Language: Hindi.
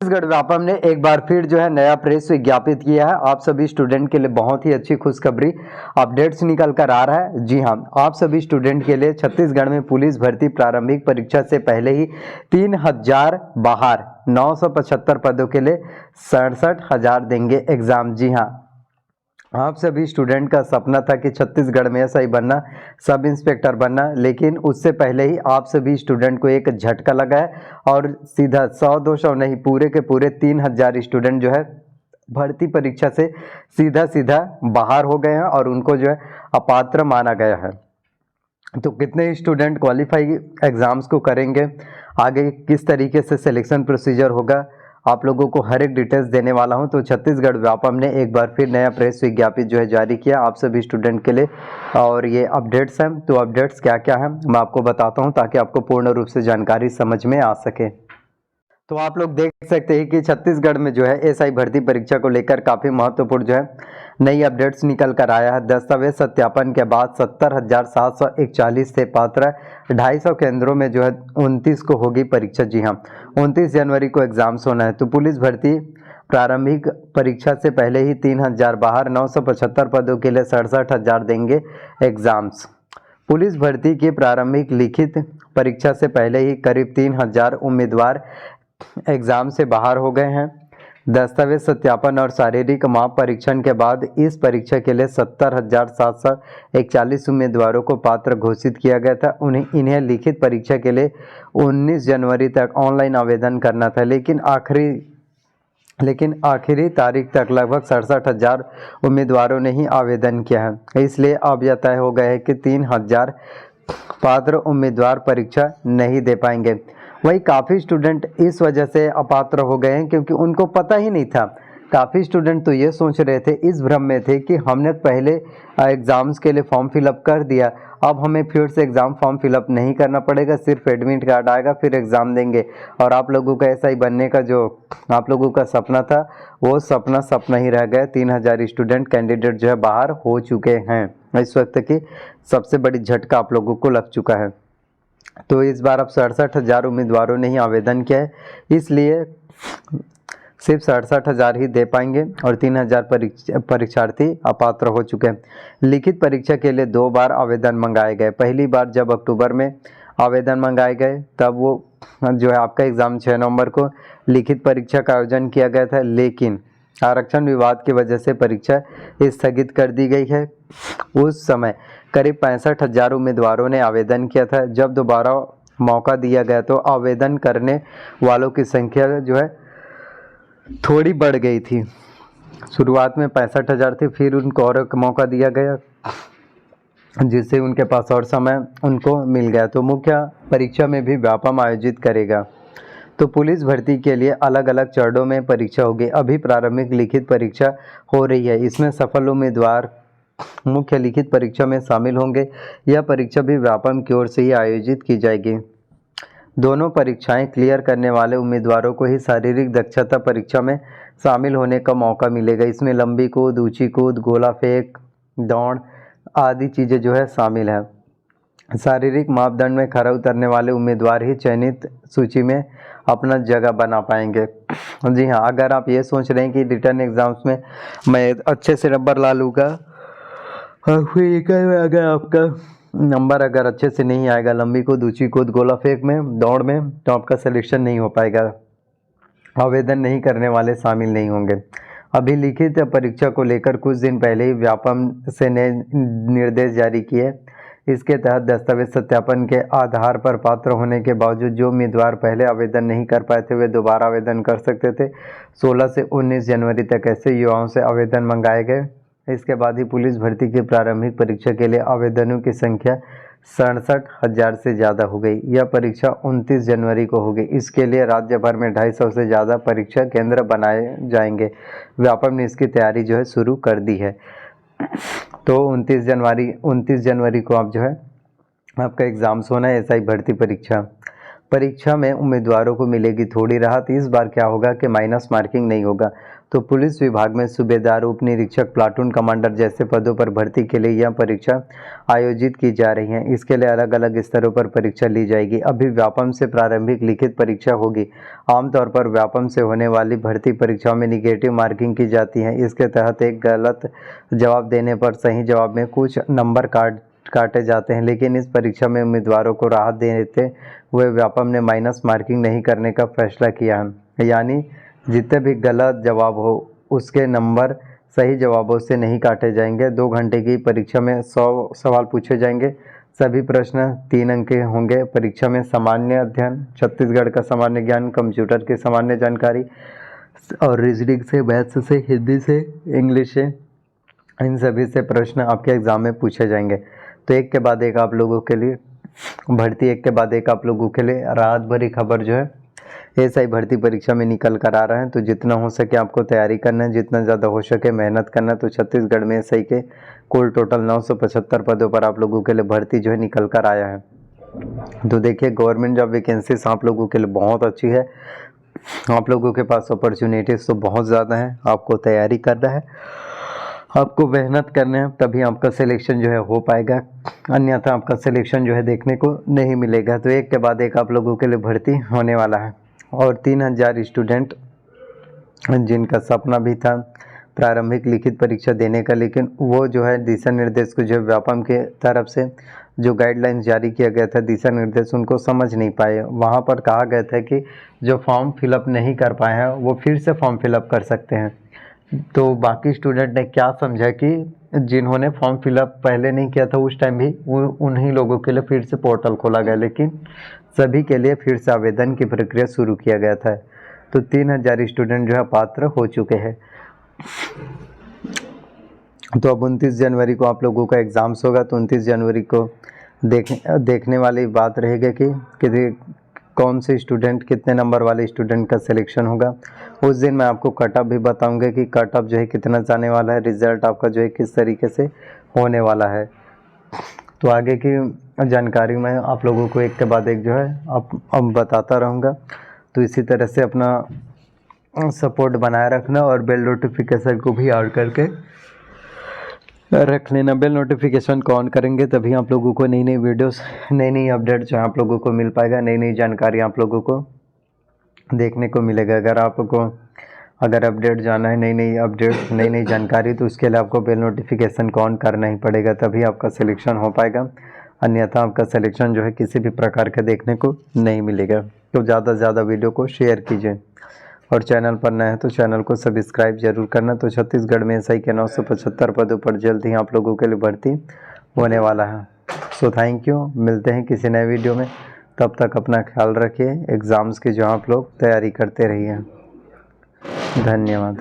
छत्तीसगढ़ व्यापम ने एक बार फिर जो है नया प्रेस विज्ञापित किया है। आप सभी स्टूडेंट के लिए बहुत ही अच्छी खुशखबरी अपडेट्स निकल कर आ रहा है। जी हाँ, आप सभी स्टूडेंट के लिए छत्तीसगढ़ में पुलिस भर्ती प्रारंभिक परीक्षा से पहले ही 3000 बाहर 975 पदों के लिए 67,000 देंगे एग्जाम। जी हाँ, आप सभी स्टूडेंट का सपना था कि छत्तीसगढ़ में एसआई बनना, सब इंस्पेक्टर बनना, लेकिन उससे पहले ही आप सभी स्टूडेंट को एक झटका लगा है और सीधा 100-200 नहीं, पूरे के पूरे 3000 स्टूडेंट जो है भर्ती परीक्षा से सीधा सीधा बाहर हो गए हैं और उनको जो है अपात्र माना गया है। तो कितने स्टूडेंट क्वालिफाई एग्जाम्स को करेंगे, आगे किस तरीके से सिलेक्शन प्रोसीजर होगा, आप लोगों को हर एक डिटेल्स देने वाला हूं। तो छत्तीसगढ़ व्यापम ने एक बार फिर नया प्रेस विज्ञापित जो है जारी किया आप सभी स्टूडेंट के लिए, और ये अपडेट्स हैं। तो अपडेट्स क्या क्या हैं मैं आपको बताता हूं ताकि आपको पूर्ण रूप से जानकारी समझ में आ सके। तो आप लोग देख सकते हैं कि छत्तीसगढ़ में जो है एसआई भर्ती परीक्षा को लेकर काफ़ी महत्वपूर्ण जो है नई अपडेट्स निकल कर आया है। दस्तावेज सत्यापन के बाद 70,741 से पात्र 250 केंद्रों में जो है 29 को होगी परीक्षा। जी हाँ, 29 जनवरी को एग्जाम्स होना है। तो पुलिस भर्ती प्रारंभिक परीक्षा से पहले ही 3000 बाहर 975 पदों के लिए 67,000 देंगे एग्जाम्स। पुलिस भर्ती की प्रारंभिक लिखित परीक्षा से पहले ही करीब 3000 उम्मीदवार एग्जाम से बाहर हो गए हैं। दस्तावेज सत्यापन और शारीरिक माप परीक्षण के बाद इस परीक्षा के लिए 70,741 उम्मीदवारों को पात्र घोषित किया गया था। इन्हें लिखित परीक्षा के लिए 19 जनवरी तक ऑनलाइन आवेदन करना था, लेकिन आखिरी तारीख तक लगभग 67,000 उम्मीदवारों ने ही आवेदन किया है। इसलिए अब यह तय हो गया है कि 3000 पात्र उम्मीदवार परीक्षा नहीं दे पाएंगे। वही काफ़ी स्टूडेंट इस वजह से अपात्र हो गए हैं क्योंकि उनको पता ही नहीं था। काफ़ी स्टूडेंट तो ये सोच रहे थे, इस भ्रम में थे कि हमने पहले एग्ज़ाम्स के लिए फॉर्म फिलअप कर दिया, अब हमें फिर से एग्ज़ाम फॉर्म फिलअप नहीं करना पड़ेगा, सिर्फ एडमिट कार्ड आएगा फिर एग्ज़ाम देंगे और आप लोगों का ऐसा ही बनने का जो आप लोगों का सपना था वो सपना ही रह गया। 3000 स्टूडेंट कैंडिडेट जो है बाहर हो चुके हैं। इस वक्त की सबसे बड़ी झटका आप लोगों को लग चुका है। तो इस बार अब 67,000 उम्मीदवारों ने ही आवेदन किया है, इसलिए सिर्फ 67,000 ही दे पाएंगे और 3000 परीक्षार्थी अपात्र हो चुके हैं। लिखित परीक्षा के लिए 2 बार आवेदन मंगाए गए। पहली बार जब अक्टूबर में आवेदन मंगाए गए तब वो जो है आपका एग्ज़ाम 6 नवंबर को लिखित परीक्षा का आयोजन किया गया था, लेकिन आरक्षण विवाद की वजह से परीक्षा स्थगित कर दी गई है। उस समय करीब 65,000 उम्मीदवारों ने आवेदन किया था। जब दोबारा मौका दिया गया तो आवेदन करने वालों की संख्या जो है थोड़ी बढ़ गई थी। शुरुआत में 65,000 थे, फिर उनको और एक मौका दिया गया जिससे उनके पास और समय उनको मिल गया। तो मुख्य परीक्षा में भी व्यापम आयोजित करेगा। तो पुलिस भर्ती के लिए अलग अलग चरणों में परीक्षा होगी। अभी प्रारंभिक लिखित परीक्षा हो रही है, इसमें सफल उम्मीदवार मुख्य लिखित परीक्षा में शामिल होंगे। यह परीक्षा भी व्यापम की ओर से ही आयोजित की जाएगी। दोनों परीक्षाएं क्लियर करने वाले उम्मीदवारों को ही शारीरिक दक्षता परीक्षा में शामिल होने का मौका मिलेगा। इसमें लंबी कूद, ऊंची कूद, गोला फेंक, दौड़ आदि चीज़ें जो है शामिल है। शारीरिक मापदंड में खरा उतरने वाले उम्मीदवार ही चयनित सूची में अपना जगह बना पाएंगे। जी हाँ, अगर आप ये सोच रहे हैं कि रिटर्न एग्जाम्स में मैं अच्छे से नंबर ला लूँगा, फिर अगर आपका नंबर अगर अच्छे से नहीं आएगा लंबी कूद, ऊंची कूद, गोला फेंक में, दौड़ में, तो आपका सिलेक्शन नहीं हो पाएगा, आवेदन नहीं करने वाले शामिल नहीं होंगे। अभी लिखित परीक्षा को लेकर कुछ दिन पहले ही व्यापम से नए निर्देश जारी किए। इसके तहत दस्तावेज सत्यापन के आधार पर पात्र होने के बावजूद जो उम्मीदवार पहले आवेदन नहीं कर पाए थे वे दोबारा आवेदन कर सकते थे। 16 से 19 जनवरी तक ऐसे युवाओं से आवेदन मंगाए गए। इसके बाद ही पुलिस भर्ती की प्रारंभिक परीक्षा के लिए आवेदनों की संख्या 67,000 से ज़्यादा हो गई। यह परीक्षा 29 जनवरी को होगी। इसके लिए राज्य भर में 250 से ज़्यादा परीक्षा केंद्र बनाए जाएंगे। व्यापम ने इसकी तैयारी जो है शुरू कर दी है। तो 29 जनवरी को आप जो है आपका एग्ज़ाम्स होना है एसआई भर्ती परीक्षा। परीक्षा में उम्मीदवारों को मिलेगी थोड़ी राहत। इस बार क्या होगा कि माइनस मार्किंग नहीं होगा। तो पुलिस विभाग में सूबेदार, उप निरीक्षक, प्लाटून कमांडर जैसे पदों पर भर्ती के लिए यह परीक्षा आयोजित की जा रही है। इसके लिए अलग अलग स्तरों पर परीक्षा ली जाएगी। अभी व्यापम से प्रारंभिक लिखित परीक्षा होगी। आमतौर पर व्यापम से होने वाली भर्ती परीक्षाओं में निगेटिव मार्किंग की जाती है। इसके तहत एक गलत जवाब देने पर सही जवाब में कुछ नंबर काटे जाते हैं, लेकिन इस परीक्षा में उम्मीदवारों को राहत देते हुए व्यापम ने माइनस मार्किंग नहीं करने का फैसला किया है। यानी जितने भी गलत जवाब हो उसके नंबर सही जवाबों से नहीं काटे जाएंगे। 2 घंटे की परीक्षा में 100 सवाल पूछे जाएंगे। सभी प्रश्न 3 अंक के होंगे। परीक्षा में सामान्य अध्ययन, छत्तीसगढ़ का सामान्य ज्ञान, कंप्यूटर की सामान्य जानकारी और रीजनिंग से, मैथ्स से, हिंदी से, इंग्लिश से, इन सभी से प्रश्न आपके एग्जाम में पूछे जाएंगे। तो एक के बाद एक आप लोगों के लिए भर्ती, एक के बाद एक आप लोगों के लिए राहत भरी खबर जो है एसआई भर्ती परीक्षा में निकल कर आ रहा है। तो जितना हो सके आपको तैयारी करना है, जितना ज़्यादा हो सके मेहनत करना है। तो छत्तीसगढ़ में एसआई के कुल टोटल 975 पदों पर आप लोगों के लिए भर्ती जो है निकल कर आया है। तो देखिए, गवर्नमेंट जॉब वैकेंसीज आप लोगों के लिए बहुत अच्छी है। आप लोगों के पास अपॉर्चुनिटीज़ तो बहुत ज़्यादा है। आपको तैयारी करना है, आपको मेहनत करना है, तभी आपका सिलेक्शन जो है हो पाएगा, अन्यथा आपका सिलेक्शन जो है देखने को नहीं मिलेगा। तो एक के बाद एक आप लोगों के लिए भर्ती होने वाला है। और 3000 स्टूडेंट जिनका सपना भी था प्रारंभिक लिखित परीक्षा देने का, लेकिन वो जो है दिशा निर्देश को जो व्यापम के तरफ से जो गाइडलाइंस जारी किया गया था, दिशा निर्देश, उनको समझ नहीं पाए। वहाँ पर कहा गया था कि जो फॉर्म फिलअप नहीं कर पाए हैं वो फिर से फॉर्म फिलअप कर सकते हैं। तो बाकी स्टूडेंट ने क्या समझा कि जिन्होंने फॉर्म फिलअप पहले नहीं किया था उस टाइम भी उन्हीं लोगों के लिए फिर से पोर्टल खोला गया, लेकिन सभी के लिए फिर से आवेदन की प्रक्रिया शुरू किया गया था। तो 3000 स्टूडेंट जो है पात्र हो चुके हैं। तो अब 29 जनवरी को आप लोगों का एग्ज़ाम्स होगा। तो 29 जनवरी को देखने वाली बात रहेगी कि कौन से स्टूडेंट, कितने नंबर वाले स्टूडेंट का सिलेक्शन होगा। उस दिन मैं आपको कट ऑफ भी बताऊंगा कि कट ऑफ जो है कितना जाने वाला है, रिजल्ट आपका जो है किस तरीके से होने वाला है। तो आगे की जानकारी मैं आप लोगों को एक के बाद एक जो है अब बताता रहूँगा। तो इसी तरह से अपना सपोर्ट बनाए रखना और बेल नोटिफिकेशन को भी ऑन करके रख लेना। बेल नोटिफिकेशन को ऑन करेंगे तभी आप लोगों को नई नई वीडियोस, नई नई अपडेट जो आप लोगों को मिल पाएगा, नई नई जानकारी आप लोगों को देखने को मिलेगा। अगर अपडेट जाना है, नई नई अपडेट, नई नई जानकारी, तो उसके लिए आपको बेल नोटिफिकेशन को ऑन करना ही पड़ेगा, तभी आपका सिलेक्शन हो पाएगा। अन्यथा आपका सिलेक्शन जो है किसी भी प्रकार का देखने को नहीं मिलेगा। तो ज़्यादा से ज़्यादा वीडियो को शेयर कीजिए और चैनल पर नए हैं तो चैनल को सब्सक्राइब जरूर करना। तो छत्तीसगढ़ में एसआई के 975 पदों पर जल्द ही आप लोगों के लिए भर्ती होने वाला है। सो थैंक यू, मिलते हैं किसी नए वीडियो में। तब तक अपना ख्याल रखिए, एग्ज़ाम्स की जो आप लोग तैयारी करते रहिए। धन्यवाद।